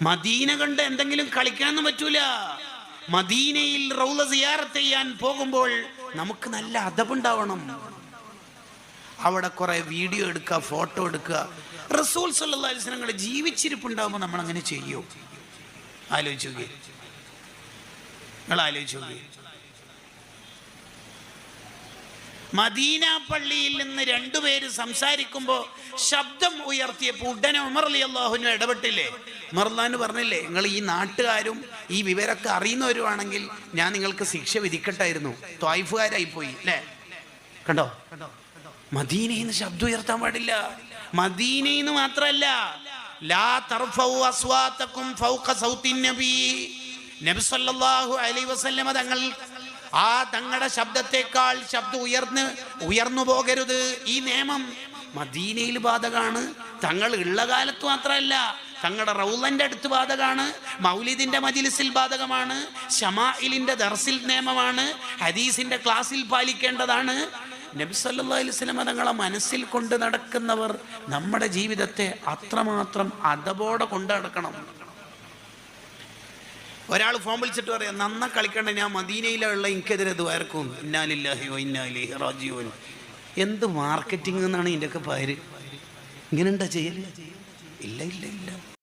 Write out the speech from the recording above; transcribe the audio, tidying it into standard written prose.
Medina കണ്ട് എന്തെങ്കിലും കളിക്കാനൊന്നും പറ്റൂല. മദീനയിൽ റൗള സിയാറത്ത് ചെയ്യാൻ പോകുമ്പോൾ നമുക്ക് നല്ല അദബുണ്ടാവണം. അവിടെ കുറെ വീഡിയോ എടുക്കുക, ഫോട്ടോ എടുക്കുക. റസൂൽ സല്ലല്ലാഹു അലൈഹി വസല്ലം ജീവിച്ചിരിപ്പുണ്ടാകുമ്പോൾ നമ്മൾ അങ്ങനെ ചെയ്യൂ? ആലോചിച്ചു നോക്കി, നിങ്ങൾ ആലോചിച്ചു നോക്കി. മദീന പള്ളിയിൽ നിന്ന് രണ്ടുപേര് സംസാരിക്കുമ്പോൾ ശബ്ദം ഉയർത്തിയപ്പോൾ ഉടനെ ഉമർ റളിയല്ലാഹു അൻഹു ഇടപെട്ടില്ലേ? ഉമർ റളിയല്ലാഹു പറഞ്ഞില്ലേ, നിങ്ങൾ ഈ നാട്ടുകാരും ഈ വിവരമൊക്കെ അറിയുന്നവരുമാണെങ്കിൽ ഞാൻ നിങ്ങൾക്ക് ശിക്ഷ വിധിക്കട്ടായിരുന്നു. ത്വായിഫുകാരായി പോയി അല്ലേ? കണ്ടോ, മദീനയിൽ നിന്ന് ശബ്ദം ഉയർത്താൻ പാടില്ല. മദീനയിൽ നിന്ന് മാത്രമല്ല, ലാ തർഫഉ അസ്വാതകും ഫൗഖ സൗത്തിൻ നബി, നബി സല്ലല്ലാഹു അലൈഹി വസല്ലം തങ്ങൾ തങ്ങളുടെ ശബ്ദത്തെക്കാൾ ശബ്ദം ഉയർന്നു പോകരുത്. ഈ നിയമം മദീനയിൽ ബാധകമാണ്. തങ്ങൾ ഉള്ള കാലത്ത് മാത്രമല്ല, തങ്ങളുടെ റൗളന്റെ അടുത്ത് ബാധകമാണ്, മൗലിദിന്റെ മജ്ലിസിൽ ബാധകമാണ്, ശമാഇലിന്റെ ദർസിൽ നിയമമാണ്, ഹദീസിന്റെ ക്ലാസ്സിൽ പാലിക്കേണ്ടതാണ്. നബി സല്ലല്ലാഹു അലൈഹി വസല്ലം തങ്ങളെ മനസ്സിൽ കൊണ്ട് നടക്കുന്നവർ നമ്മുടെ ജീവിതത്തെ അത്രമാത്രം അദബോടെ കൊണ്ട് നടക്കണം. ഒരാൾ ഫോൺ വിളിച്ചിട്ട് പറയാം, നന്ന കളിക്കണ്ട, ഞാൻ മദീനയിലുള്ള എനിക്കെതിരെ ദ്വാരക്കും, ഇന്നാ ലില്ലാഹി വ ഇന്നാ ഇലൈഹി റാജിഊൻ. എന്ത് മാർക്കറ്റിംഗ് എന്നാണ് ഇതിൻ്റെയൊക്കെ പേര്? ഇങ്ങനെ ഉണ്ടാ ചെയ്യല്? ഇല്ല ഇല്ല ഇല്ല.